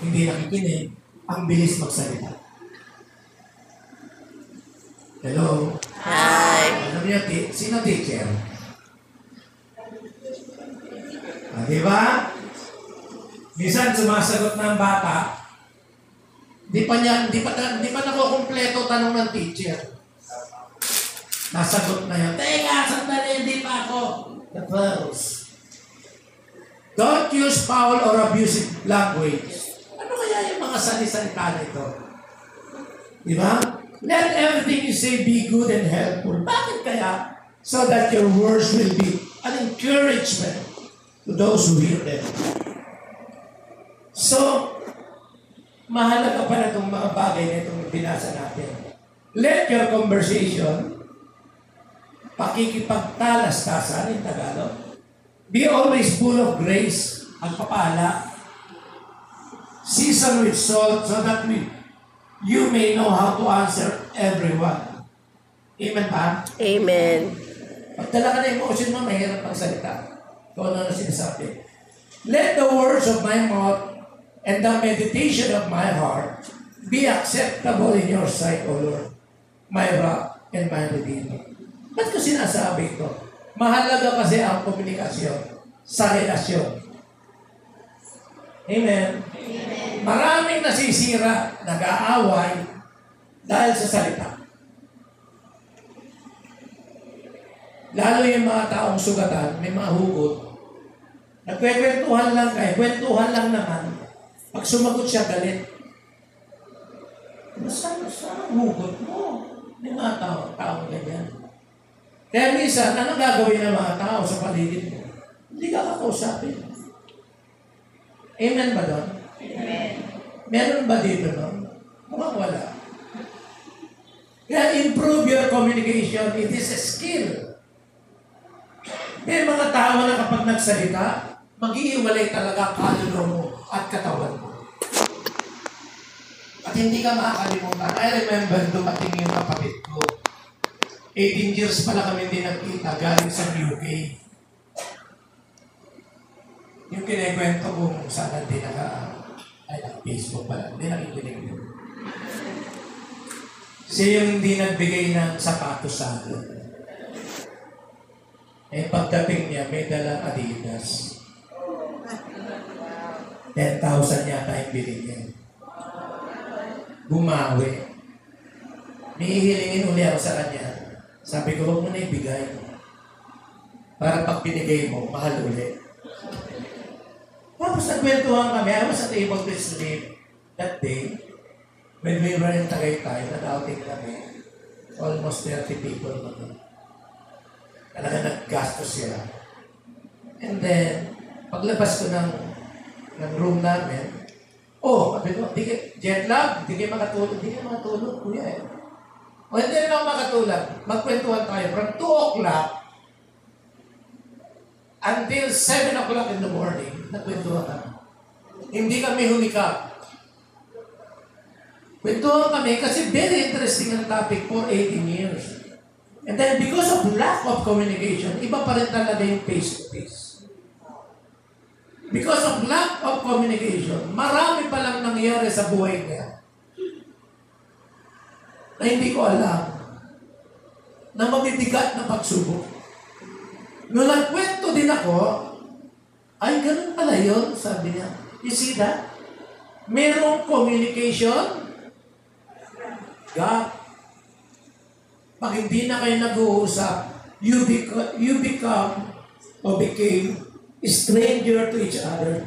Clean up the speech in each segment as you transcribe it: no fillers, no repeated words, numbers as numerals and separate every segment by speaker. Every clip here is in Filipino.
Speaker 1: hindi nakikinig, ang bilis magsalita. Hello?
Speaker 2: Hi.
Speaker 1: Alam niyo, sino teacher? Di ba? Minsan sumasagot ng bata, di pa nakukumpleto tanong ng teacher. Nasagot na yan. Teka, sandali, hindi pa ako. The first. Don't use foul or abusive language. Ano kaya yung mga salisalita nito? Di ba? Let everything you say be good and helpful. Bakit kaya? So that your words will be an encouragement to those who hear them. So, mahalaga pa na itong mga bagay na itong binasa natin. Let your conversation, pakikipagtalastasan in Tagalog, be always full of grace, ang papala, season with salt so that you may know how to answer everyone. Amen ba?
Speaker 2: Amen.
Speaker 1: Pag dala ka na emotion mo, mahirap magsalita. Kung ano na sinasabi. Let the words of my mouth and the meditation of my heart be acceptable in your sight, O Lord, my rock and my redeemer. Ba't ko sinasabi ito? Mahalaga kasi ang komunikasyon sa relasyon. Amen? Amen. Maraming nasisira, nag-aaway dahil sa salita. Lalo yung mga taong sugatan, may mga hugot. Nagkwekwentuhan lang kayo, kwentuhan lang naman. Pag sumagot siya, galit. Saan ang hugot mo? May mga taong ganyan. Kaya minsan, ano gagawin ng mga tao sa paligid mo? Hindi ka kakausapin. Amen ba doon? Amen. Meron ba dito doon? Mukhang wala. Kaya improve your communication. It is a skill. May mga tao na kapag nagsalita, mag-iiwalay talaga ang kaluluwa mo at katawan mo. At hindi ka makakalimutan. I remember dumating yung kapatid ko. 18 years pala kami hindi nagkita galing sa UK. Yung kinikwento ko kung saan hindi Facebook pala, hindi nakikinig yun. Siya yung hindi nagbigay ng sapatos sa akin. Eh pagdating niya, may dalang Adidas. 10,000 yata yung binigyan. Bumawi. Nihihilingin uli ako sa kanya. Sabi ko, huwag mo na ibigay. Para pag binigay mo, mahal uli. Tapos nagkwentuhan kami. I was at able to sleep that day. When we were in Tagaytay, nag-outing kami. Almost 30 people kami. Talaga naggastos sila. And then, paglabas ko ng room namin, sabi ko, jet lag, hindi kayo makatulog, kuya eh. O hindi rin ako makatulog. Magkwentuhan tayo from 2 o'clock until 7 o'clock in the morning, nagkwentuhan kami. Hindi kami humikap. Kwentuhan kami kasi very interesting ang topic for 18 years. And then because of lack of communication, iba pa rin talaga yung face-to-face. Because of lack of communication, marami pa lang nangyari sa buhay niya na hindi ko alam na mabibigat na pagsubok. Nung nagkwento din ako, ay ganun pala yun, sabi niya. You see that? Merong communication, gap. Pag hindi na kayo nag-uusap, you become or became stranger to each other.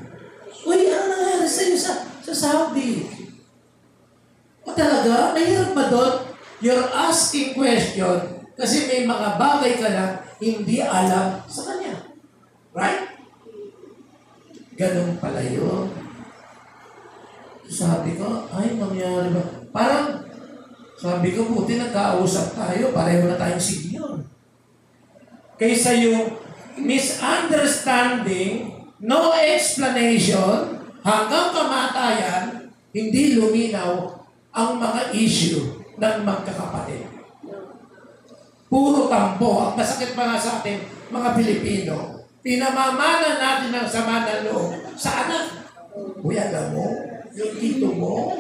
Speaker 1: Uy, ano nangyari sa'yo sa Saudi? O talaga, mahirap ba doon? You're asking question kasi may mga bagay ka lang hindi alam sa kanya. Right? Ganun pala yun. Sabi ko, ay, mangyari ba? Parang, sabi ko, buti nagkausap tayo, pareho na tayong senior. Kaysa yung misunderstanding, no explanation, hanggang kamatayan, hindi luminaw ang mga issue ng magkakapatid. Puro tampo. Ang masakit pa nga sa atin, mga Pilipino, pinamamana natin ang sama ng loob sa anak. Uy, alam mo, yung tito mo?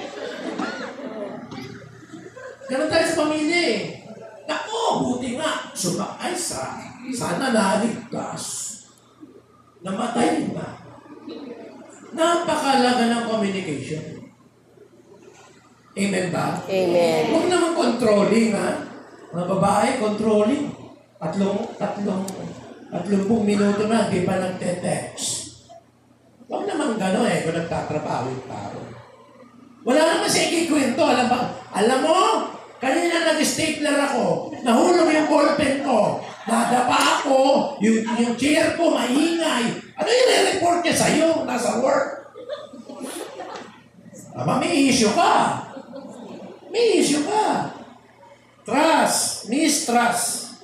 Speaker 1: Ganun tayo sa pamilya eh. Naku, buti nga. Ay, sana naligtas. Namatay na. Napakalaga ng communication. Amen ba?
Speaker 2: Amen.
Speaker 1: Huwag naman controlling, ha? Mga babae, controlling. 30 minuto na, di pa nagte-text. Huwag naman gano'n kung nagtatrabaho yung tao. Wala naman siya ikikwento. Alam mo, kanina nag-stapler ako, nahulog yung ballpen ko, nadapa ako, yung chair ko maingay. Ano yung re-report niya sa'yo? Nasa work. May issue ka. May issue ka. Trust, mistrust.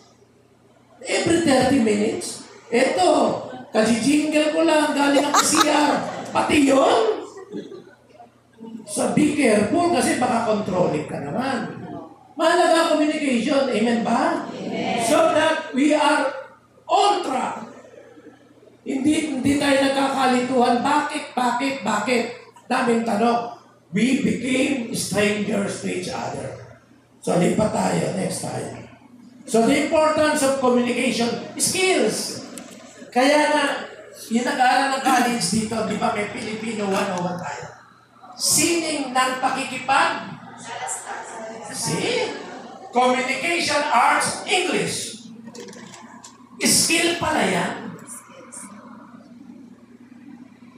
Speaker 1: Every 30 minutes. Ito, kasi-jingle ko lang, galing ang CR. Pati yun. So be careful kasi baka controlling ka naman. Mahalaga communication. Amen ba? Amen. So that we are on track. Hindi tayo nagkakalituhan. Bakit? Daming tanong. We became strangers to each other. So lipat tayo. Next time. So the importance of communication skills. Kaya na, yung nag-aaral ng college dito, di ba may Filipino 101 tayo? Sining ng pakikipag. See? Communication Arts English. Skill pala yan.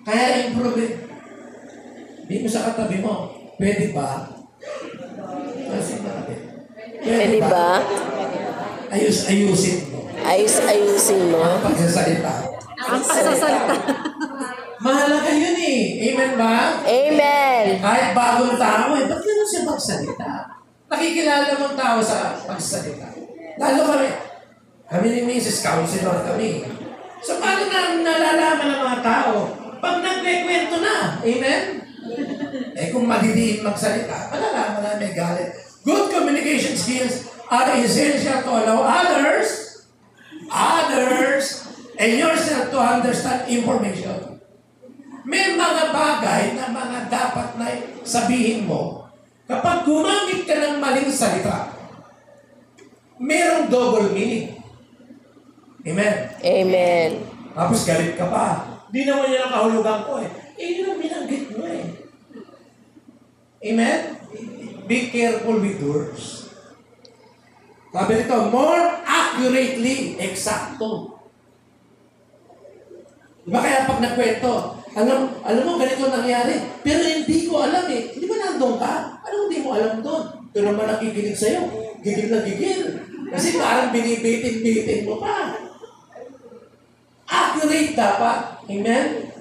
Speaker 1: Kaya improve it. Di mo sa katabi mo, pwede ba?
Speaker 2: Pwede ba?
Speaker 1: Ayusin mo.
Speaker 2: Ayusin mo.
Speaker 1: Ang pagsasalita. Mahalaga yun eh. Amen ba?
Speaker 2: Amen.
Speaker 1: Kahit bagong tao eh, ba't gano'n siya magsalita? Nakikilala mong tao sa pagsalita. Lalo kami ni Mrs. Counselor kami. So paano na nalalaman ng mga tao? Pag nagkikwento na, amen? Kung madidiin magsalita, malalaman na may galit. Good communication skills are essential to allow others, and yourself to understand information. May mga bagay na mga dapat na sabihin mo kapag gumamit ka ng maling salita. Merong double meaning. Amen?
Speaker 2: Amen.
Speaker 1: Tapos galit ka pa. Di naman yan ang kahulugan ko eh. Yun ang binanggit mo eh. Amen? Be careful with words. Sabi nito, more accurately, eksakto. Diba kaya pag nagkwento, alam mo, ganito nangyari, pero hindi ko alam eh. Di ba nandun ka? Ano hindi mo alam doon? Ito naman nakikinig sa'yo. Gigil na gigil. Kasi parang binibitin-bitin mo pa. Accurate dapat. Amen?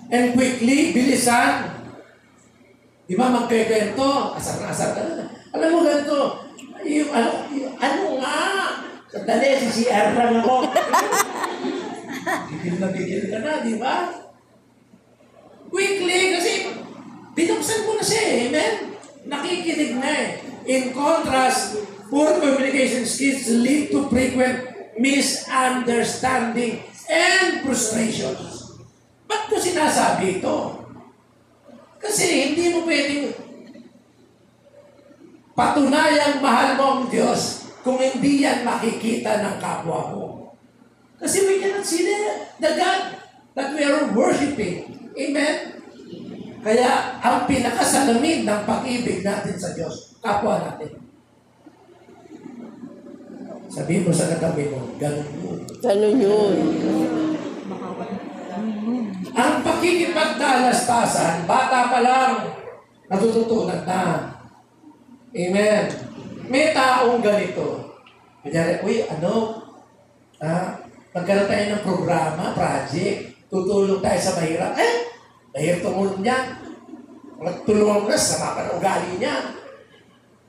Speaker 1: And quickly, bilisan. Di ba magkikwento, asar ka na. Alam mo ganito, ano nga? Sandali, CCR lang ako. Gigil ka na, di ba? Quickly, kasi binuksan mo na siya eh, amen? Nakikinig na eh. In contrast, poor communication skills lead to frequent misunderstanding and frustrations. Ba't ko sinasabi ito? Kasi hindi mo pwedeng patunayang mahal mo ang Diyos kung hindi yan makikita ng kapwa mo. Kasi we cannot see the God that we are worshiping. Amen? Kaya ang pinakasalamin ng pag-ibig natin sa Diyos, kapwa natin. Sabihin mo sa katabi mo, ganun yun.
Speaker 2: Ganun yun.
Speaker 1: Ang pakikipagdalastasan, bata pa lang, natututunan na. Amen. May taong ganito. Kanyari, magkaroon tayo ng programa, project, tutulong tayo sa mahirap. Mahirap tumulong niya. Tulungan mo na sa mga ugali niya.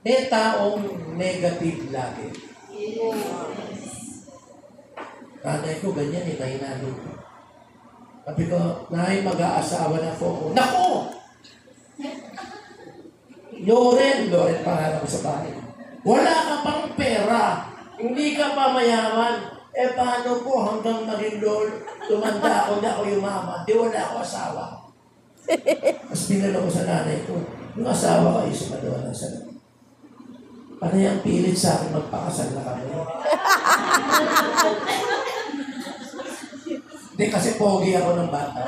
Speaker 1: May taong negative lagi. Nanay ko ganyan eh, nahinalo ko. Sabi ko, nay, mag-aasawa na po ako. Naku! Loren pangalan ko sa bahay. Wala ka pang pera. Hindi ka pa mayaman. Paano po hanggang naging tumanda ako na ako yumaman? Di wala ako asawa. Tapos pinalo ko sa nanay ko, yung asawa ko ay sumadawa na sa ano yung pilit sa akin magpakasal na kami. Hindi kasi pogi ako ng bata.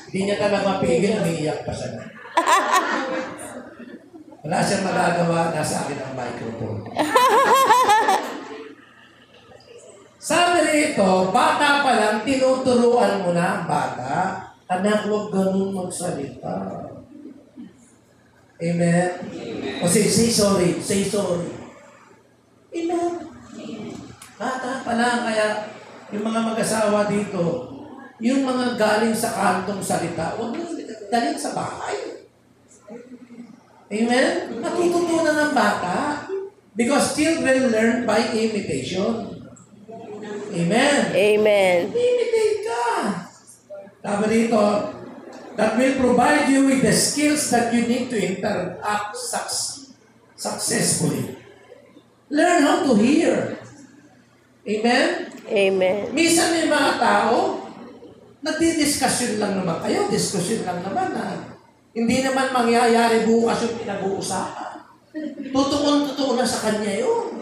Speaker 1: Hindi niya talaga mapigil, umiiyak pa siya. Wala siyang magagawa, nasa akin ang microphone. Sabi rito, bata pa lang, tinuturuan mo na ang bata. Anak, huwag ganun magsalita. Amen? O say sorry. Say sorry. Amen? Bata pa lang, kaya yung mga mag-asawa dito, yung mga galing sa kantong salita, huwag mo dalhin sa bahay. Amen? Natututunan ng bata. Because children learn by imitation. Amen?
Speaker 2: Amen.
Speaker 1: Imitate ka. Sabi rito, that will provide you with the skills that you need to interact successfully. Learn how to hear. Amen?
Speaker 2: Amen.
Speaker 1: Minsan may mga tao, nagdi-discussion lang naman kayo, discussion lang naman hindi naman mangyayari bukas yung pinag-uusapan. Tutuon na sa kanya yun.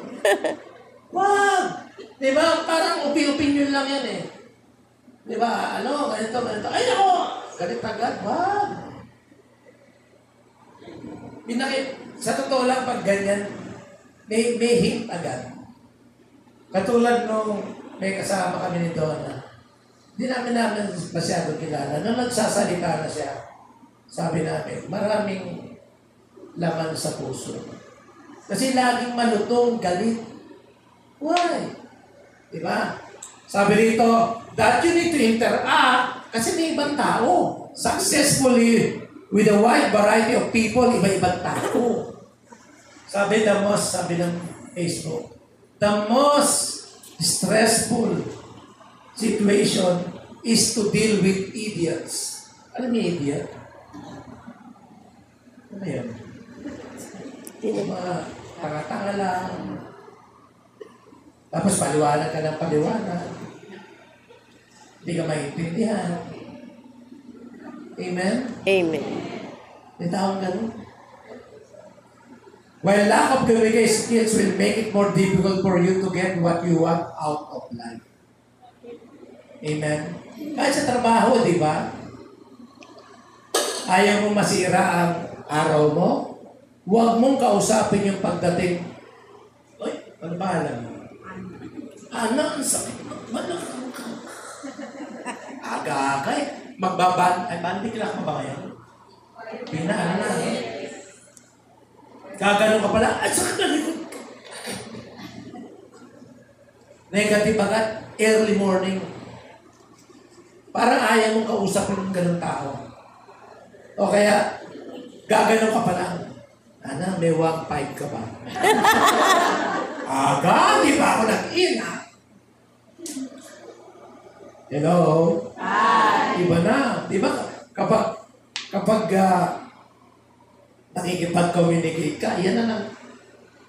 Speaker 1: Wag! Diba? Parang opinion lang yan eh. Diba? Ano? Ganito. Ay, ako! Galit agad. Wag! Sa totoo lang, pag ganyan, may hint agad. Katulad nung may kasama kami ni Donna. Hindi namin masyado kilala. Nung nagsasalita na siya, sabi namin, maraming laman sa puso. Kasi laging malutong, galit. Why? Diba? Sabi rito, that you need to interact kasi may ibang tao. Successfully with a wide variety of people, iba-ibang tao. Sabi ng Facebook, the most stressful situation is to deal with idiots. Alam niyo idiot? Ano yun? Mga tanga-tanga lang. Tapos paliwanag ka ng paliwanag. Hindi ka maintindihan. Amen?
Speaker 2: Amen.
Speaker 1: May taong ganun. While lack of communication skills will make it more difficult for you to get what you want out of life. Amen? Kahit sa trabaho, di ba? Ayaw mo masira ang araw mo, huwag mong kausapin yung pagdating. Uy, ano ba alam mo? Anak, ang sakit magbalakang ka. Agagay. Bandik lang ka ba ngayon? Pinaan na. Gaganon ka pala. Ay, sakit na likod ka. Negative agad. Early morning. Parang ayaw mong kausapin ng ganun tao. O kaya, gaganon ka pala. Ana, may 1.5 ka ba? Di ba ako nag-in, ha? Hello? Hi! Iba na. Di ba? Kapag nakikipag-communicate ka, yan na lang.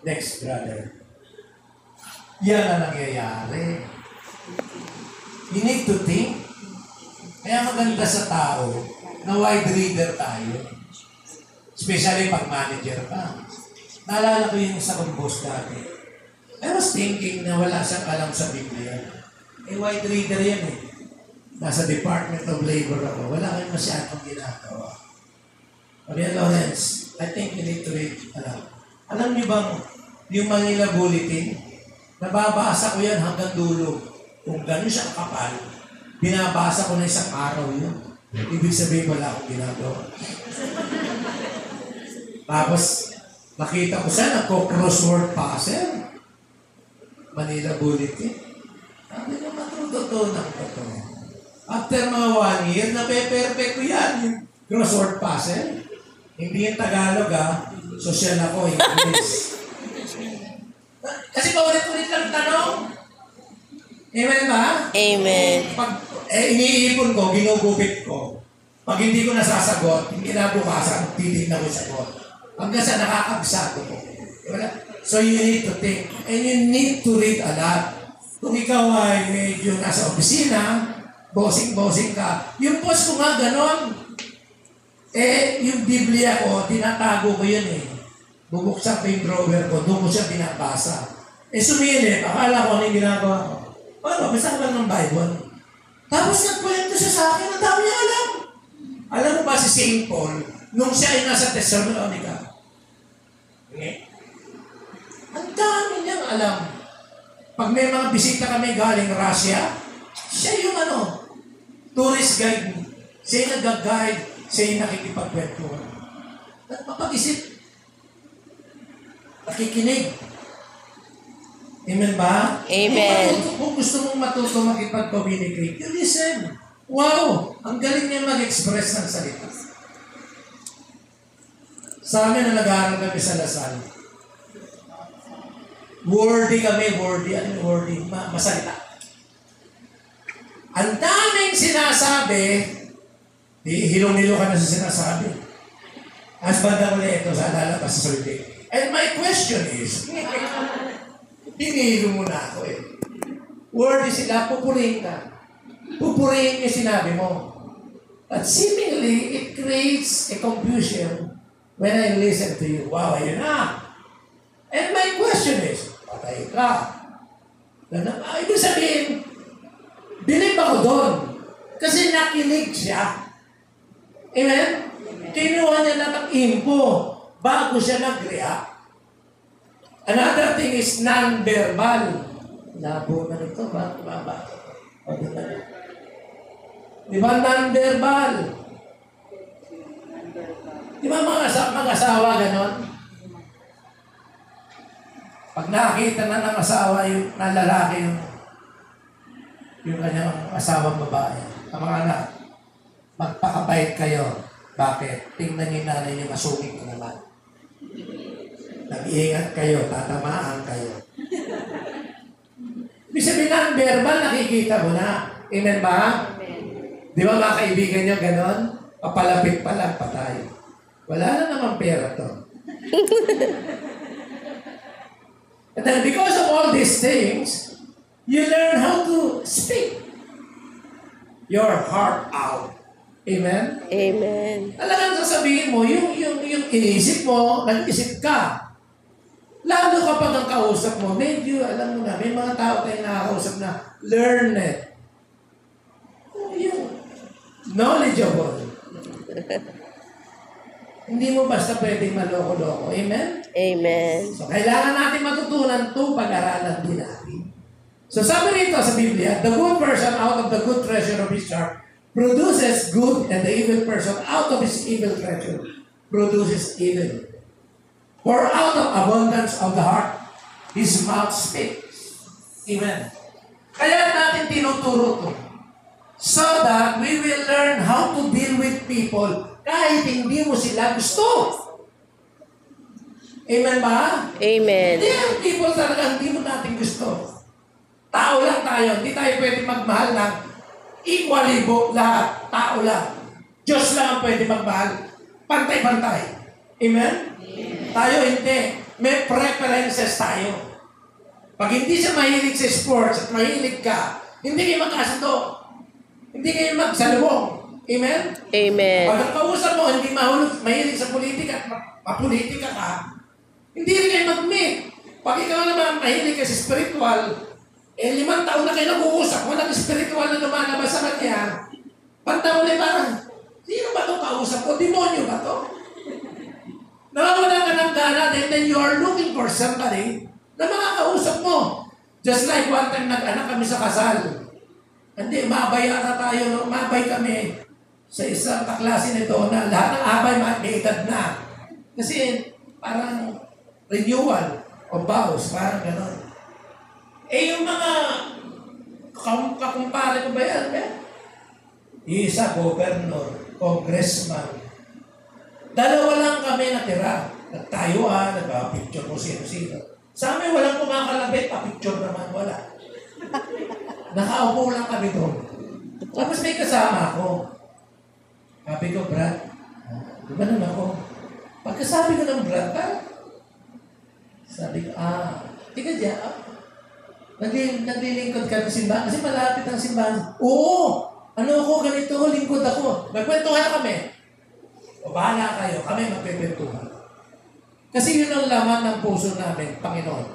Speaker 1: Next, brother. Yan na nangyayari. You need to think. Kaya maganda sa tao na wide reader tayo. Especially pag manager ka. Naalala ko yung sa kong boss dati. I was thinking na wala siyang alam sa Biblia. Wide reader yan eh. Nasa Department of Labor ako. Wala kayong masyadong ginagawa. Maria Lawrence, I think you need to read. Alam niyo bang yung Manila Bulletin, nababasa ko yan hanggang dulo. Kung gano'n siya kapal, binabasa ko na isang araw yun. Ibig sabihin wala akong ginagawa. Tapos, nakita ko siya, nagko-crossword puzzle. Manila Bulletin. Sabi niya, matututunan ko ito. After mga 1 year, nape-perfect ko yan, yung crossword puzzle. Hindi yung Tagalog, social ako, English. Kasi paulit-ulit lang tanong. Amen ba?
Speaker 2: Amen.
Speaker 1: Pag iniipon ko, ginugupit ko. Pag hindi ko nasasagot, hindi nabukasan, titignan ko yung sagot. Hanggang sa nakakagsado ko. So you need to think. And you need to read a lot. Kung ikaw ay medyo nasa opisina, bossing ka. Yung boss ko nga ganon. Yung Biblia ko, tinatago ko yun eh. Bubuksan ko yung drawer ko, doon ko siya binabasa. Sumilip, akala ko ano yung ginagawa ko. Paano, basta ko lang ng Bible. Tapos nagkwento siya sa akin, ang dami niya alam. Alam mo ba si St. Paul, nung siya ay nasa Thessalonica, ang dami niyang alam. Pag may mga bisita kami galing Russia, siya yung tourist guide. Siya yung nag-guide, siya yung nakikipagkwentuhan. At mapag-isip, nakikinig. Amen ba?
Speaker 2: Amen.
Speaker 1: Kung gusto mong matuto makipag-communicate, you listen. Wow! Ang galing niya mag-express ng salita. Sa amin na nag-aaral kami sa Lasal, wordy kami, wordy. Ano yung wordy? Masalita. Ang daming sinasabi, hilong-hilo ka na sa sinasabi. As bandang ulit ito sa lalabas sa salita. And my question is, hinihilo mo na ako eh. Wordy sila, pupurihin ka. Pupurihin yung sinabi mo. But seemingly, it creates a confusion when I listen to you. Wow, ayun na. And my question is, patay ka. Ibig sabihin, bilib ako doon. Kasi nakinig siya. Amen? Kinuha niya na ng info bago siya nag-react. Another thing is non-verbal. Labo na nito, ba? O, di ba non-verbal? Di ba mag-asawa ganon? Pag nakita na ng asawa yung lalaki yung kanyang asawang babae, ang mga anak, magpakabait kayo. Bakit? Tingnan niyo nanay niyo, masungit na naman. Nag-iingat kayo, tatamaan kayo. Ibig sabihin na, verbal, nakikita mo na. Amen ba? Amen. Di ba mga kaibigan niyo ganon? Papalapit pa lang pa tayo. Wala na naman pera to. And then because of all these things, you learn how to speak your heart out. Amen?
Speaker 2: Amen.
Speaker 1: Talagang sasabihin mo, yung inisip mo, nag-isip ka. Lalo kapag ang kausap mo, medyo, alam mo na, may mga tao tayong nakakausap na learn it. Yung knowledgeable. Hindi mo basta pwedeng maloko-loko. Amen?
Speaker 2: Amen.
Speaker 1: So, kailangan natin matutunan ito, pag-aralan din natin. So, sabi rito sa Biblia, the good person out of the good treasure of his heart produces good, and the evil person out of his evil treasure produces evil. For out of abundance of the heart, his mouth speaks. Amen. Kaya natin tinuturo ito. So that we will learn how to deal with people kahit hindi mo sila gusto. Amen ba?
Speaker 2: Amen.
Speaker 1: Hindi ang people talaga hindi mo natin gusto. Tao lang tayo. Hindi tayo pwede magmahal ng equally lahat. Tao lang. Diyos lang ang pwede magmahal. Pantay-pantay. Amen? Tayo hindi. May preferences tayo. Pag hindi siya mahilig sa sports at mahilig ka, hindi kayo magkasundo. Hindi kayo magsalubong. Amen?
Speaker 2: Amen.
Speaker 1: Pag ang kausap mo, hindi mahilig sa politika at mapolitika ka, hindi rin kayo mag-meet. Pag ikaw naman mahilig ka sa spiritual, 5 taon na kayo nag-uusap, walang spiritual na lumalabas sa kanya, pagtauli parang, sino ba itong kausap ko? Demonyo ba ito? Nawawala ka ng gana, and then you are looking for somebody na makakausap mo. Just like one time nag-anak kami sa kasal. Hindi, mabay ata tayo, no? Mabay kami sa isang kaklase nito na lahat ng abay may edad na. Kasi parang renewal o vows, parang gano'n. Yung mga kakumpare ko ba yan? Isa, governor, congressman. 2 lang kami natira. Nagtayuan, nagpa-picture ko sino-sino. Sa amin, walang kumakalabit, pa-picture naman, wala. Nakaupo lang kami doon. Tapos may kasama ako. Sabi ko, Brad, gumanon ako. Pagkasabi ko ng Brad, sabi ko, tika dyan, naglilingkod ka ng simbahan. Kasi malapit ang simbahan. Oo! Ano ako, ganito, lingkod ako. Magkwentuhan kami. O bahala kayo, kami magkwentuhan. Kasi yun ang laman ng puso namin, Panginoon.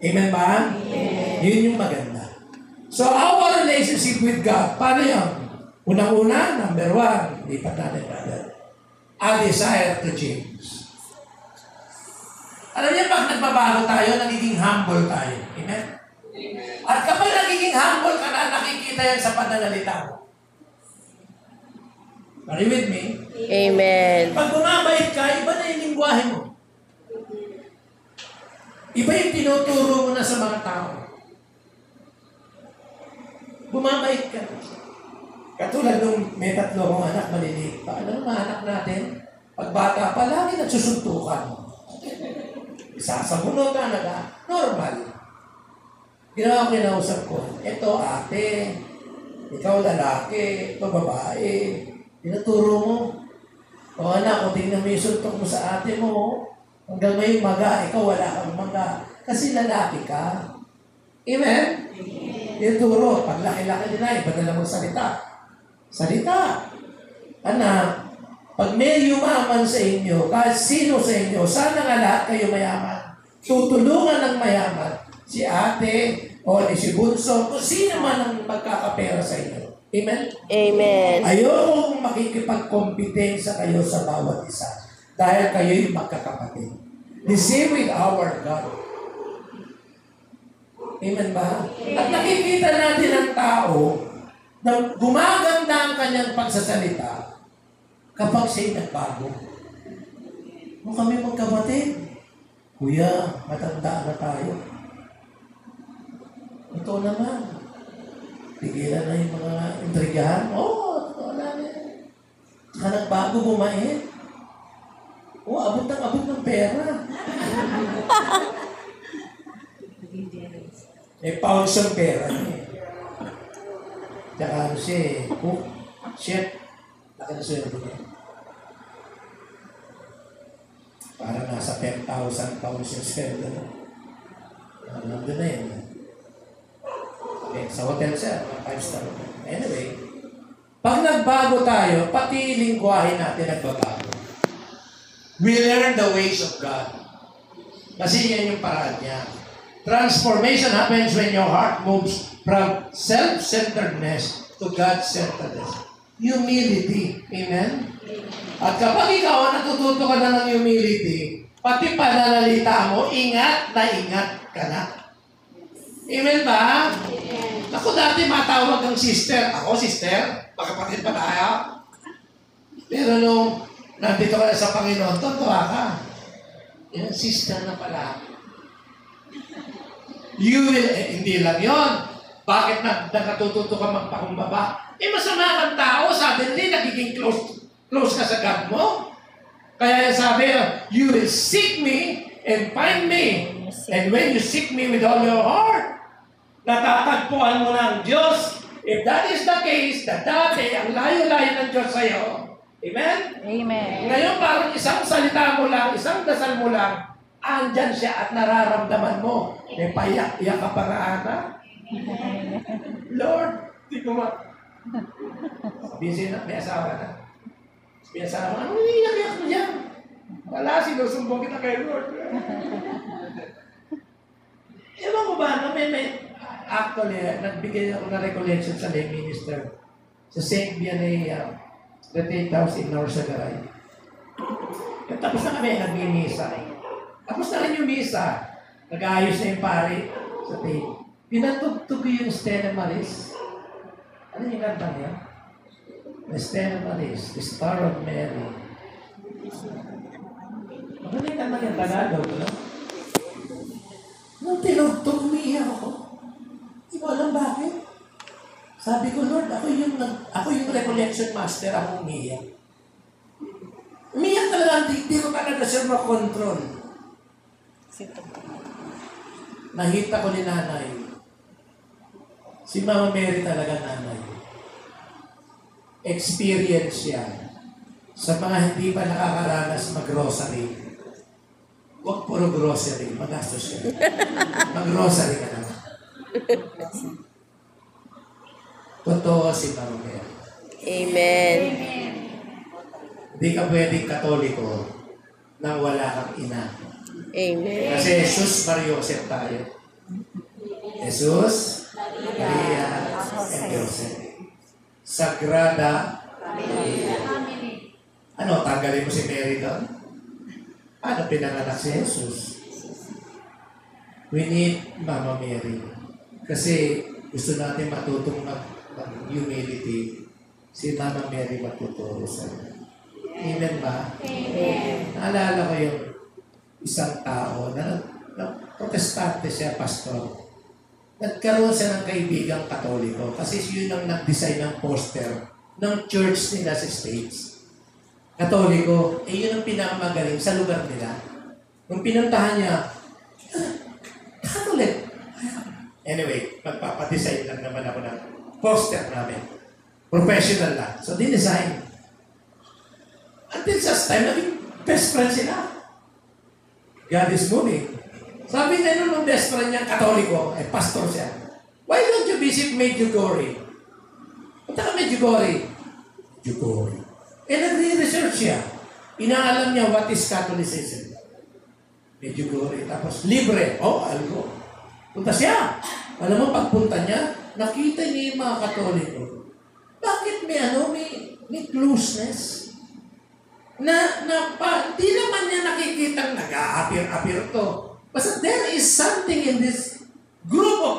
Speaker 1: Amen ba? Amen. Yun yung maganda. So our relationship with God, paano yun? Unang-una, number 1, lipat natin, brother. A desire to change. Alam niyo, pag nagbabago tayo, nagiging humble tayo. Amen? At kapag nagiging humble ka na, nakikita yan sa pananalita mo. Are you with me?
Speaker 2: Amen.
Speaker 1: Pag bumabait ka, iba na yung lingwahe mo. Iba yung tinuturo mo na sa mga tao. Bumabait ka. Katulad nung may 3 akong anak, maliliit pa. Alam mo, mga anak natin, pag bata pa, lagi nagsusuntukan. Isasabunutan na normal. Ginawa ko, kinausap ko, ito ate, ikaw lalaki, ito babae. Tinuturo mo. O anak, kung tingnan mo yung suntok mo sa ate mo, hanggang may maga, ikaw wala kang maga. Kasi lalaki ka. Amen? Tinuturo, pag laki-laki nila, iba na lang magsalita. Salita. Anak, pag may yumaman sa inyo, kahit sino sa inyo, sana nga lahat kayo mayaman. Tutulungan ng mayaman si ate o si bunso, kung sino man ang magkakapera sa inyo. Amen?
Speaker 2: Amen.
Speaker 1: Ayokong makikipag-competensya kayo sa bawat isa dahil kayo'y magkakapatid. The same with our God. Amen ba? At nakikita natin ang tao na gumaganda ang kanyang pagsasalita kapag siya'y nagbago. Kung kami magkapatid, kuya, matanda na tayo. Ito naman. Tigilan na yung mga intrigahan. Wala na yan. Saka nagbago bumait. Abot ng pera. May pounds ang pera niya. Tsaka ano siya chef. Laki na sweldo niya. Para nasa 10,000 pounds yung sweldo. Nandun na yun. Okay, sa hotel siya, 5-star hotel. Anyway, pag nagbago tayo, pati lingwahe natin nagbabago. We learn the ways of God. Kasi yan yung paraan niya. Transformation happens when your heart moves from self-centeredness to God-centeredness. Humility. Amen? At kapag ikaw natututo ka na ng humility, pati pananalita mo, ingat ka na. Amen ba? Amen. Ako dati matawag ang sister. Ako, sister? Magkapatid pa tayo? Pero nung nandito ka na sa Panginoon, totoo ka. Yan, sister na pala. You will, hindi lang yon. Bakit nakatututo ka magpakumbaba? Masama kang tao, suddenly nagiging close ka sa God mo. Kaya sabi, you will seek me and find me. And when you seek me with all your heart, natatagpuan mo ng Diyos. If that is the case, dati ang layo-layo ng Diyos sa'yo. Amen?
Speaker 3: Amen.
Speaker 1: Ngayon parang isang salita mo lang, isang dasal mo lang, andyan siya at nararamdaman mo. May payak-iyak ka pa nga ata. Lord, di ko busy na, may asawa na. May asawa, ano iiyak-iyak mo yan? Wala, sinusumbong kita kay Lord. Ewan ko ba, no? Actually, nagbigay ako ng recollection sa lay minister sa St. Vianney Retreat House in Norsagaray. Tapos na kami, nag-misa. Tapos na rin yung misa. Nag-aayos na yung pari sa tape. Pinatugtog yung Stella Maris. Ano yung kanta niya? The Stella Maris, The Star of Mary. Ano yung kanta niya? Tagalog, no? Nung tinugtog, umiiyak ako. Hindi ko alam bakit. Sabi ko, Lord, ako yung recollection master, ako umiiyak. Umiiyak talaga, hindi ko talaga siya makontrol. Nakita ko ni nanay. Si Mama Mary talaga nanay. Experience siya sa mga hindi pa nakakaranas mag-grocery. Huwag puro grocery, magastos siya. Mag-grocery ka naman. Totoo si Mama Mary.
Speaker 2: Amen.
Speaker 1: Hindi ka pwedeng Katoliko nang wala kang ina.
Speaker 2: Amen.
Speaker 1: Kasi Jesus, Maria, Joseph tayo. Jesus, Maria, and Joseph. Sagrada Familia. Ano, tanggalin mo si Mary doon? Ano pinanganak si Jesus? We need Mama Mary. Kasi gusto natin matutong mag-humility. Si Mama Mary matuturo sa Amen ba?
Speaker 2: Amen.
Speaker 1: Naalala ko yung isang tao na protestante siya, pastor. Nagkaroon siya ng kaibigang Katoliko kasi yun ang nag-design ng poster ng church nila sa States. Katoliko, yun ang pinakamagaling sa lugar nila. Nung pinuntahan niya, Catholic. Anyway, magpapadesign lang naman ako ng poster namin. Professional lang. So, dinesign. Until such time, naging best friend sila. God is moving. Sabi na nung best friend niya, Katoliko, pastor siya. Why don't you visit Medjugorje? Punta ka Medjugorje. Medjugorje. Nagre-research siya. Inaalam niya what is Catholicism. Medjugorje. Tapos, libre. Algo. Punta siya. Alam mo, pagpunta niya, nakita niya yung mga Katoliko. Bakit may closeness? Di naman niya nakikitang nag-a-appear to. Basta there is something in this group of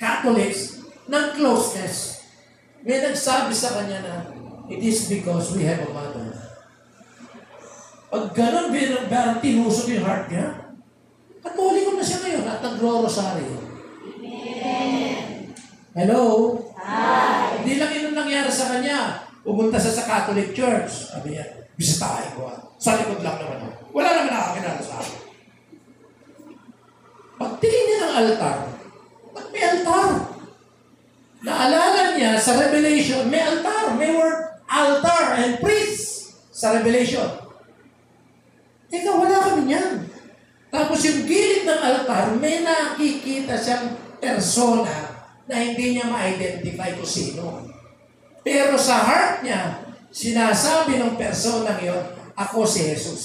Speaker 1: Catholics ng closeness. May nagsabi sa kanya na, it is because we have a mother. Pag ganun, parang tinusok yung heart niya, Katoliko na siya ngayon at nagro-rosaryo. Hello? Hi! Hindi lang yun nangyari sa kanya. Pumunta sa Catholic Church. Sabi niya, bisitahin ko. Sa likod lang naman ako. Wala naman nakakilala sa akin. Pagtingin niya ng altar, ba't may altar? Naalala niya sa Revelation, may altar. May word altar and priest sa Revelation. Teka, wala kami niyan. Tapos yung gilid ng altar, may nakikita siyang persona na hindi niya ma-identify kung sino. Pero sa heart niya, sinasabi ng persona yun, ako si Jesus.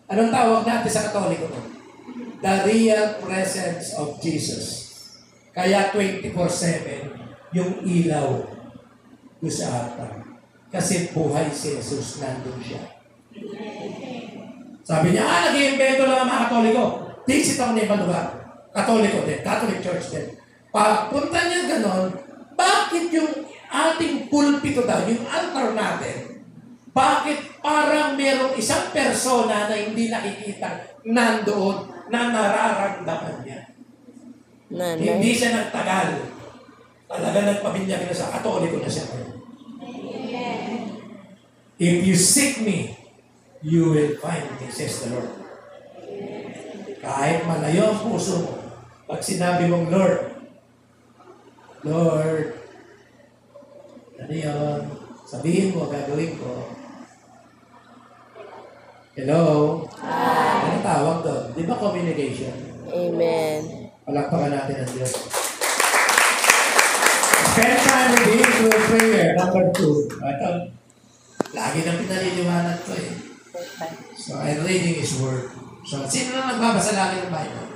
Speaker 1: Anong tawag natin sa Katoliko? The real presence of Jesus. Kaya 24/7 yung ilaw doon sa altar. Kasi buhay si Jesus, nandun siya. Sabi niya, nag-iimbento lang ang mga Katoliko. Visit ako na ibang lugar. Katoliko din, Catholic Church din. Pagpunta niya ganon, bakit yung ating pulpito daw, yung altar natin, bakit parang merong isang persona na hindi nakikita nandoon na nararamdaman niya? Hindi siya nagtagal. Talaga nagpabinyag na sa Katoliko na siya. If you seek me, you will find me, says the Lord. Kahit malayo ang puso mo, pag sinabi mong Lord, ano yun? Sabihin mo, gagawin ko. Hello? Ano tawag doon? Di ba communication?
Speaker 2: Amen.
Speaker 1: Palakpakan natin ang Diyos. Spend time with Him through prayer. Number 2. Ito, lagi nang pinaliliwanag ko eh. So, I'm reading His Word. So, sino na nagbabasa lagi ng Bible?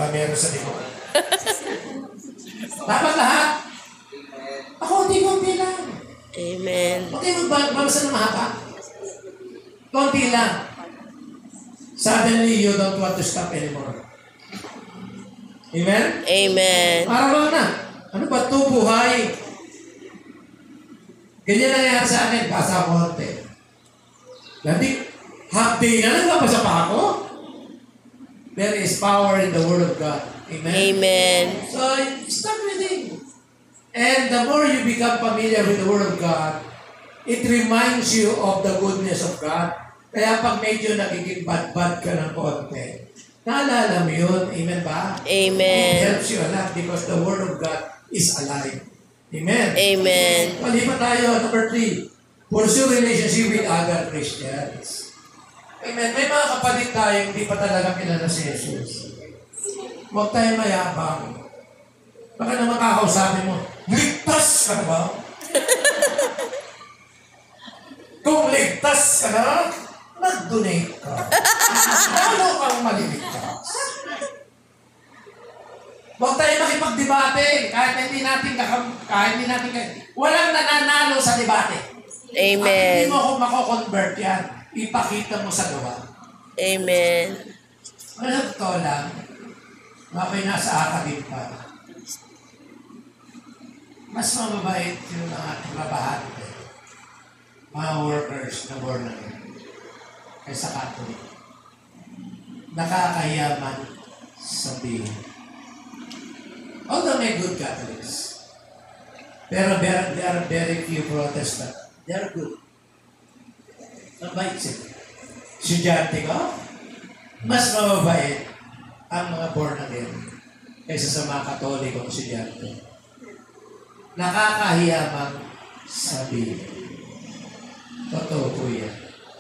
Speaker 1: Meron sa likod. Dapat lahat. Ako, konti lang.
Speaker 2: Amen.
Speaker 1: Huwag kayo magbabasa ng mahaba. Konti lang. Suddenly, you don't want to stop anymore. Amen?
Speaker 2: Amen.
Speaker 1: Araw na. Ano ba ito? Buhay. Ganyan nangyayari sa akin. Basa ako konti. Half day na nagbabasa pa ako. There is power in the Word of God. Amen?
Speaker 2: Amen.
Speaker 1: So, start reading. And the more you become familiar with the Word of God, it reminds you of the goodness of God. Kaya pag medyo nagiging bad-bad ka ng konti, naalala mo yun. Amen ba?
Speaker 2: Amen.
Speaker 1: It helps you a lot because the Word of God is alive. Amen?
Speaker 2: Amen.
Speaker 1: Palipat tayo. Number 3. Pursue relationship with other Christians. Amen. May mga kapatid tayo, hindi pa talaga kilala si Jesus. Huwag tayo mayabang. Baka naman kakausapin mo, ligtas ka na ba? Kung ligtas ka na, nag-donate ka. Lalo kang maliligtas. Huwag tayo makipagdebate kahit hindi natin walang nananalo sa debate.
Speaker 2: Amen.
Speaker 1: At hindi mo ako mako-convert yan. Ipakita mo sa gawa.
Speaker 2: Amen.
Speaker 1: Alam ko lang, bakit nasa akadin pa. Mas mababait yung mga trabahante, mga workers na born again, kaysa Catholic. Nakakahiyaman sabihin. Although may good Catholics, pero there are very few Protestant. They are good. Mabait sila. Estudyante ko, mas mababait ang mga born again kaysa sa mga Katolikong estudyante. Nakakahiyamang sabihin. Totoo po yan.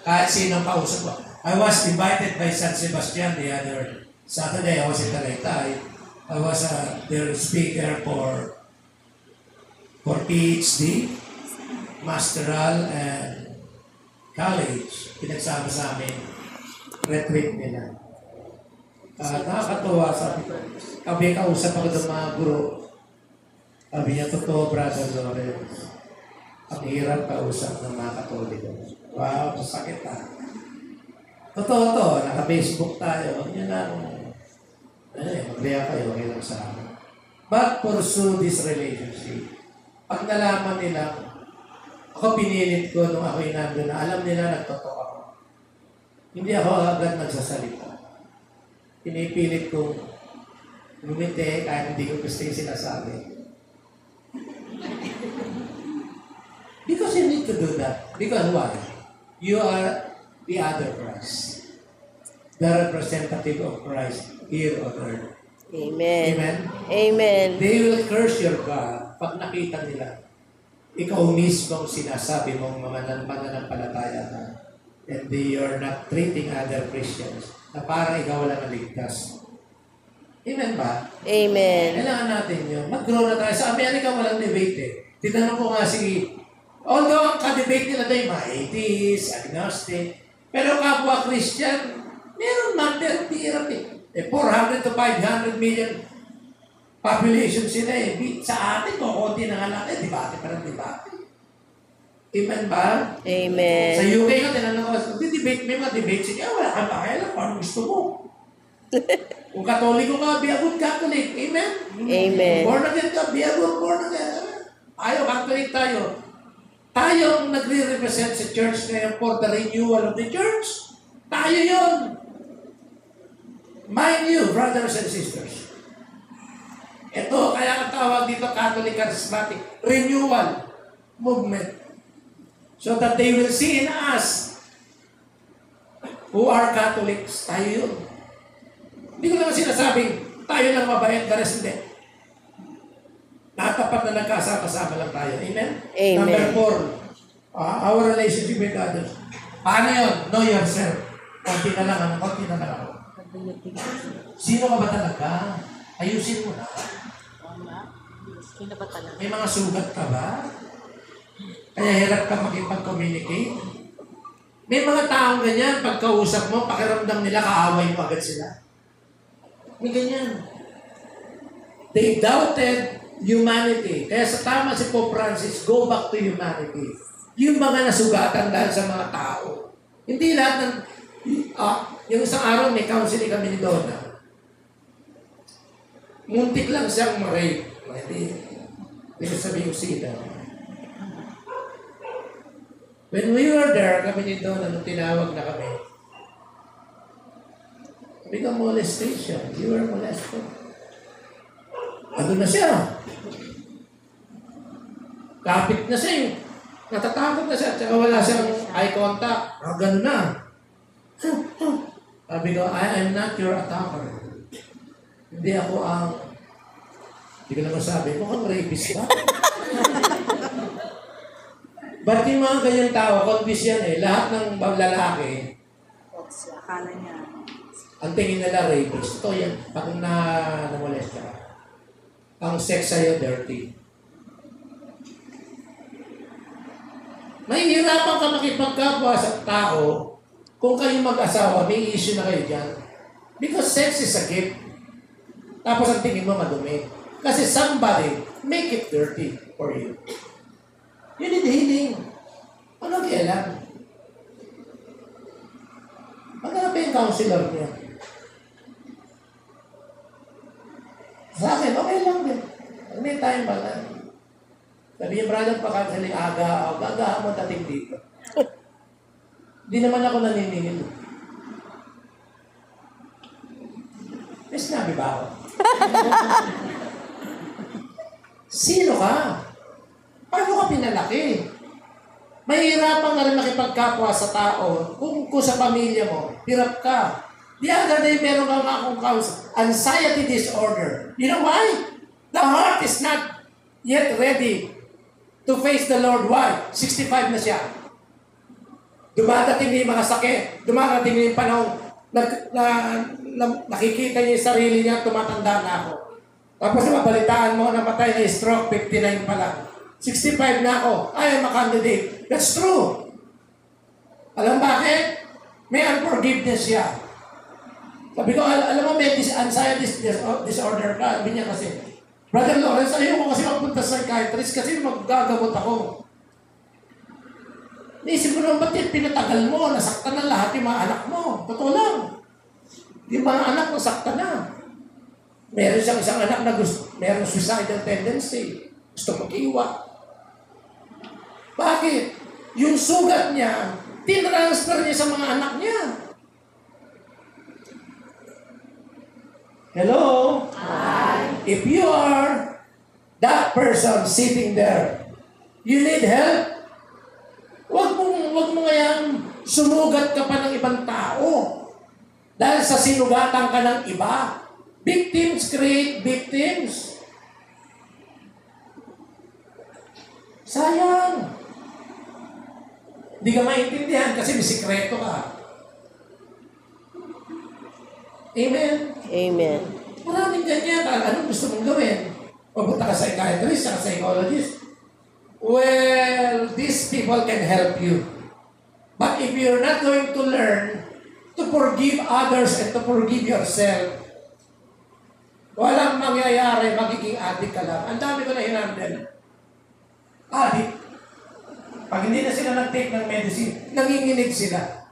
Speaker 1: Kahit sinong kausap ko. I was invited by San Sebastian the other Saturday. I was in Tagaytay. I was their speaker for PhD, Masteral, and College. Pinagsama sa amin. Retreat nila. Nakakatuwa. Sabi kausap ako ng mga guru. Sabi niya, totoo, Brother Lawrence. Ang hirap kausap ng mga Katoliko. Wow, masakit Totoo to, naka-Facebook tayo. Huwag niyo na mag-react kayo, okay lang sa akin. But pursue this relationship. Pag nalaman nila, ako pinilit ko nung ako'y nandun na alam nila nagtotoo ako. Hindi ako agad nagsasalita. Pinipilit kong lumite kahit hindi ko gusto yung sinasabi. Because you need to do that. Because why? You are the other Christ. The representative of Christ here on earth.
Speaker 2: Amen.
Speaker 1: Amen?
Speaker 2: Amen.
Speaker 1: They will curse your God pag nakita nila. Ikaw mismo sinasabi mong mananampalataya ka. And they are not treating other Christians na parang ikaw wala naligtas. Amen ba?
Speaker 2: Amen.
Speaker 1: Kailangan natin yun. Mag-grow na tayo. Sa Amerika walang debate eh. Tinanong ko nga although ang ka-debate nila tayo, mga atheist, agnostic, pero kapwa Christian, meron man, pero hirap eh. 400 to 500 million population sila eh. Sa atin, konti na nga natin, debate pa ng debate. Amen ba?
Speaker 2: Amen.
Speaker 1: Sa UK nga, tinanong ko, debate, may mga debate siya, wala kang pakialam, paano gusto mo? Kung Katoliko ka, be a good Catholic. Amen?
Speaker 2: Amen.
Speaker 1: Born again ka, be a good born again. Tayo, Catholic tayo. Tayo ang nagre-represent sa church ngayon for the renewal of the church. Tayo yun. Mind you, brothers and sisters. Ito, kaya ang tawag dito Catholic Charismatic Renewal Movement. So that they will see in us who are Catholics. Tayo yun. Hindi ko naman sinasabing tayo lang mabait, the rest hindi. Natapat na nagkasama-sama lang tayo. Amen?
Speaker 2: Amen.
Speaker 1: Number 4, our relationship with others. Paano yun? Know yourself. Konti na lang ako. Sino ka ba talaga? Ayusin mo na.
Speaker 3: Sino ba talaga?
Speaker 1: May mga sugat ka ba? Kaya hirap ka makipag-communicate? May mga taong ganyan, pagkausap mo, pakiramdam nila, kaaway mo agad sila. May ganyan. They doubted humanity. Kaya sa tama si Pope Francis, go back to humanity. Yung mga nasugatan dahil sa mga tao. Hindi lahat ng... yung isang araw may counseling kami ni Donna. Muntik lang siyang ma-rape. Hindi ko sabihin ko sila. When we were there, kami ni Donna, nung tinawag na kami, sabi ka molestation. You were molested. Ano na siya? Kapit na siya. Natatakot na siya. Tsaka wala siyang eye contact. Ganun na. Sabi ko, I am not your attacker. Hindi ako hindi ko naman sabi, mukhang rapist ba? Ba't yung mga ganyang tao, confused yan eh. Lahat ng lalaki,
Speaker 3: Akala niya.
Speaker 1: Ang tingin nila rapist. Ito yan, pag namolest ka. Ang sex sa'yo, dirty. Mahihirapan ka makipagkapwa sa tao kung kayo mag-asawa, may issue na kayo dyan. Because sex is a gift. Tapos ang tingin mo madumi. Kasi somebody make it dirty for you. You need healing. Ano kailan? Maghanap yung counselor niya. Sa akin, okay lang din. May time ba na? Sabi niya, brother, pa-counseling aga mo dating dito. Hindi naman ako naniningil. May sinabi ba ako? Sino ka? Paano ka pinalaki? Mahirapan ka rin makipagkapwa sa tao kung sa pamilya mo, hirap ka. The other day, meron kang akong anxiety disorder. You know why? The heart is not yet ready to face the Lord. Why? 65 na siya. Dumadating na yung mga sakit. Dumadating na yung panahon na nakikita niya yung sarili niya, tumatanda na ako. Tapos mabalitaan mo, namatay na yung stroke, 59 pa lang. 65 na ako. I am a candidate. That's true. Alam bakit? May unforgiveness siya. Sabi ko, alam mo, may anxiety disorder ka. Sabi niya kasi, Brother Lawrence, ayaw ko kasi magpunta sa psychiatrist kasi magagamot ako. Naisip ko naman, ba't pinatagal mo? Nasaktan na lahat yung mga anak mo. Totoo lang. Yung mga anak mo, saktan na. Meron siyang isang anak na meron suicidal tendency. Gusto mag-iwa. Bakit? Yung sugat niya, tinransfer niya sa mga anak niya. Hello? Hi. If you are that person sitting there, you need help, wag mo ngayang sumugat ka pa ng ibang tao. Dahil sa sinugatan ka ng iba. Victims create victims. Sayang. Hindi ka maintindihan kasi may sikreto ka. Amen?
Speaker 2: Amen.
Speaker 1: Maraming ganyan. Anong gusto mong gawin? Pupunta ka sa psychiatrist, sa psychologist. Well, these people can help you. But if you're not going to learn to forgive others and to forgive yourself, walang mangyayari, magiging addict ka lang. Ang dami ko na hinandel. Addict. Pag hindi na sila nag-take ng medicine, nanginginig sila.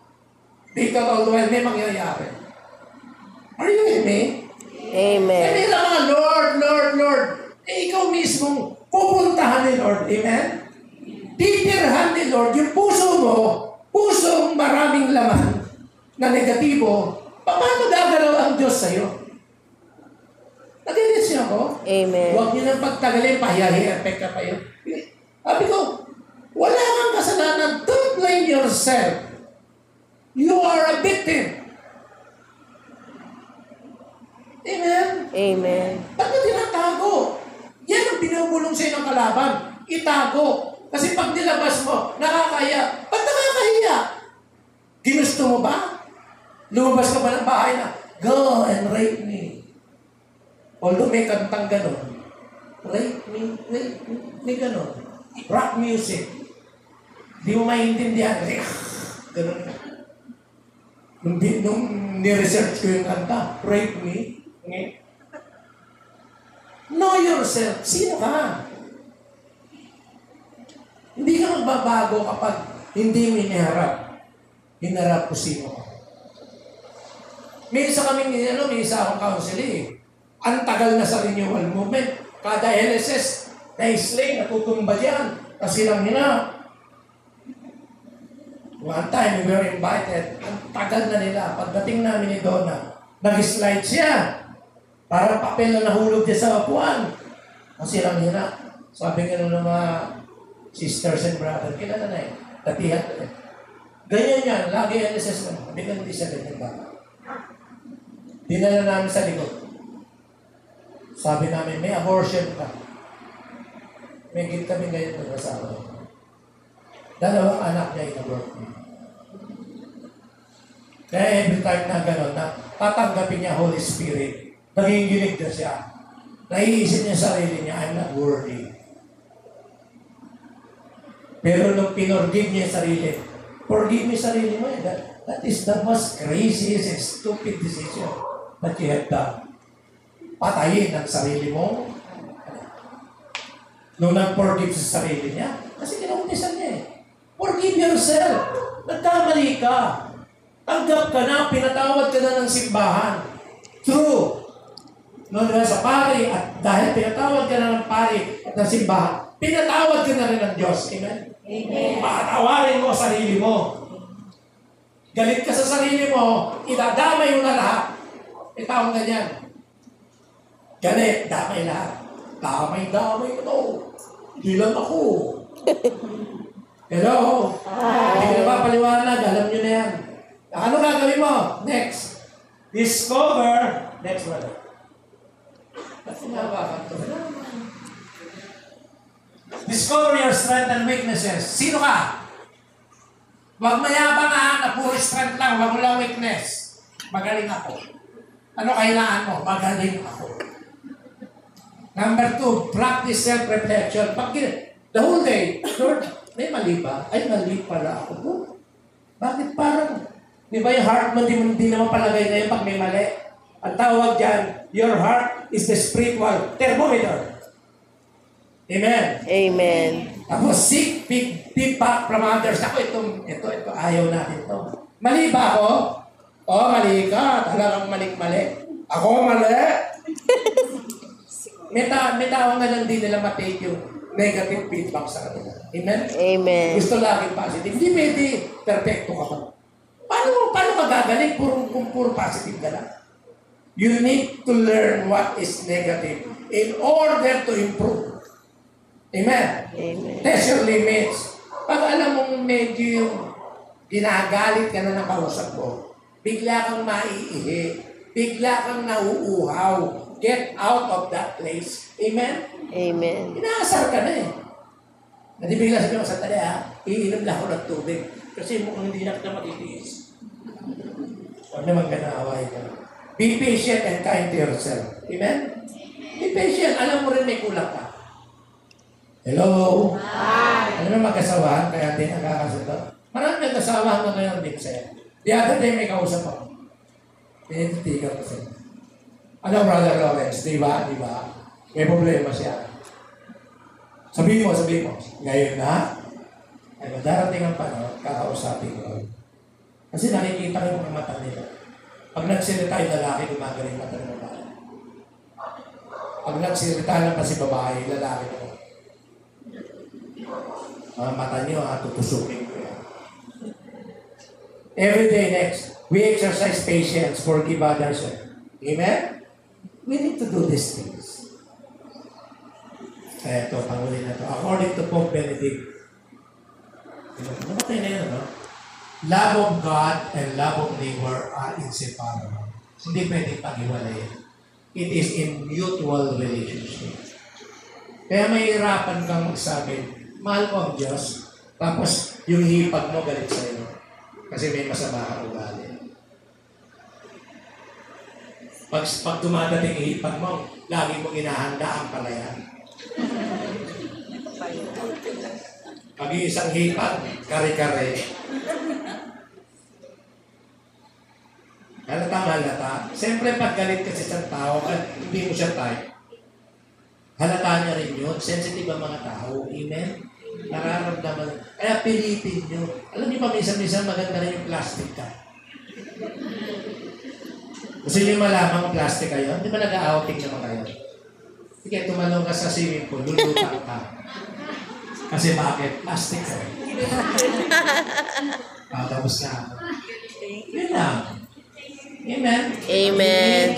Speaker 1: They thought all the while, may mangyayari. Are you with me?
Speaker 2: Amen.
Speaker 1: Kaya nila mga Lord, Lord, Lord. Ikaw mismong pupuntahan ni Lord. Amen? Titirhan ni Lord yung puso mo, pusong maraming laman na negatibo. Paano gagalaw ang Diyos sa'yo? Nag-edits niyo ako?
Speaker 2: Amen.
Speaker 1: Huwag niyo nang pagtagalin, pahiyahi-effect ka pa yun. Sabi ko, wala kang kasalanan. Don't blame yourself. You are a victim. Amen?
Speaker 2: Amen.
Speaker 1: Ba't mo tinatago? Yan ang binubulong sa'yo ng kalaban. Itago. Kasi pag nilabas mo, nakakaya. Ba't nakakahiya? Ginusto mo ba? Lumabas ka ba ng bahay na, go and rape me. Although may kantang ganon. Rape me, may ganon. Rock music. Di mo maintindihan. Kasi, ganon. Nung ni-research ko yung kanta, rape me. Know yourself. Sino ka? Hindi ka magbabago kapag hindi mo hinarap ko sino ka. May isa akong counseling. Ang tagal na sa renewal movement. Kada LSS, na-sling, natutumba dyan. Kasi lang nila. One time, we were invited. Ang tagal na nila. Pagdating namin ni Donna, nag-slide siya. Parang papel na nahulog niya sa upuan. Kasi lang nila. Sabi nga ng mga sisters and brothers, kilala na eh. Tatihan na eh. Ganyan yan. Lagi LSS na. Sabi ka hindi siya ganyan ba? Dinala namin sa likod. Sabi namin, may abortion ka. May git kami ngayon ng asawa. Dalawang anak niya in-abort. Kaya every time na gano'n, na tatanggapin niya Holy Spirit. Nanginginig na siya. Naiisip niya sarili niya, I'm not worthy. Pero nung pinorgive niya yung sarili, forgive me sarili mo. That is the most craziest and stupid decision that you have done. Patayin ang sarili mo. Nung nag-forgive sa sarili niya, kasi kinumpisan niya eh. Forgive yourself. Nagkamali ka. Tanggap ka na, pinatawad ka na ng simbahan. True. Noon na sa pari, at dahil pinatawad ka na ng pari at ng simbahan, pinatawad ka na rin ng Diyos. Amen? Amen. Patawarin mo sarili mo. Galit ka sa sarili mo, idadamay mo na lahat. Itaong ganyan. Galit, damay lahat. Damay ko to. Hindi lang ako. Hello? Hindi ka na mapaliwanag, alam nyo na yan. Ano gagawin mo? Next. Discover. Next one. Discover your strength and weaknesses. Sino ka? Huwag mayabang na puro strength lang, huwag mo lang weakness. Magaling ako. Ano kailangan mo? Magaling ako. Number 2, practice self-reflection. The whole day, Lord, may mali ba? Ay, mali pala ako. Bakit parang, di ba yung heart mo, di naman palagay ngayon pag may mali? Ang tawag dyan, your heart is the spiritual thermometer. Amen? Amen. Tapos seek feedback from others. Ako, ito, ayaw natin ito. Mali ba ako? Oo, mali ka. Talagang mali. Ako, mali. May tao nga lang din nila matake yung negative feedback sa kanila. Amen? Amen. Gusto laging positive. Hindi pwede perfecto ka pa. Paano ka gagaling? Puro positive ka lang. You need to learn what is negative in order to improve. Amen? Amen. Test your limits. Pag alam mong medyo yung ginagalit ka na ng kausap mo, bigla kang maiihi, bigla kang nauuhaw, get out of that place. Amen? Amen. Inaasar ka na eh. Hindi bigla sabi mo, sandali iinom lang ako ng tubig. Kasi mukhang hindi na kita matitiis. Huwag naman ka naaway ka. Be patient and kind to yourself. Amen? Be patient. Alam mo rin may kulang ka. Hello? Hi! Ano naman magkasawahan kaya din nakakasundo? Maraming nagkasawahan mo ngayon din sa'yo. The other day may kausap ako. Pinititigan ko sa'yo. Ano, Brother Lawrence? Diba? May problema siya. Sabihin mo. Ngayon na, ay madarating ang panahon, kakausapin ko. Kasi nakikita ko yung mga mata nila. Pag nagsilita yung lalaki, gumagaling mata ng babae. Pag nagsilita lang kasi babae, lalaki ko. Mga mata niyo, tutusukin ko yan. Every day next, we exercise patience, forgive others. Amen? We need to do these things. Kaya ito, pangulit na ito. According to Pope Benedict, namatay na yun, no? Love of God and love of neighbor are inseparable. Hindi pwedeng pag-iwalayin. It is in mutual relationship. Kaya mahirapan kang magsabi, mahal ko ang Diyos, tapos yung hipag mo galit sa iyo. Kasi may masama kang ugali. Pag dumadating yung hipag mo, lagi mong inahanda ang palayan. Pag-iisang hipag, kare-kare. Halata. Siyempre, pag galit ka sa isang tao, hindi mo siya type. Halata niya rin yun. Sensitive ang mga tao. Amen? Nararamdaman. Kaya pilitin nyo. Alam niyo pa, minsan maganda rin yung plastic ka. Gusto niyo malaman kung plastic kayo? Di ba nag-outing naman kayo? Sige, tumalong ka sa swimming pool, lulutang ka. Kasi bakit? Plastic ka. Tapos na. Yun lang. Amen? Amen.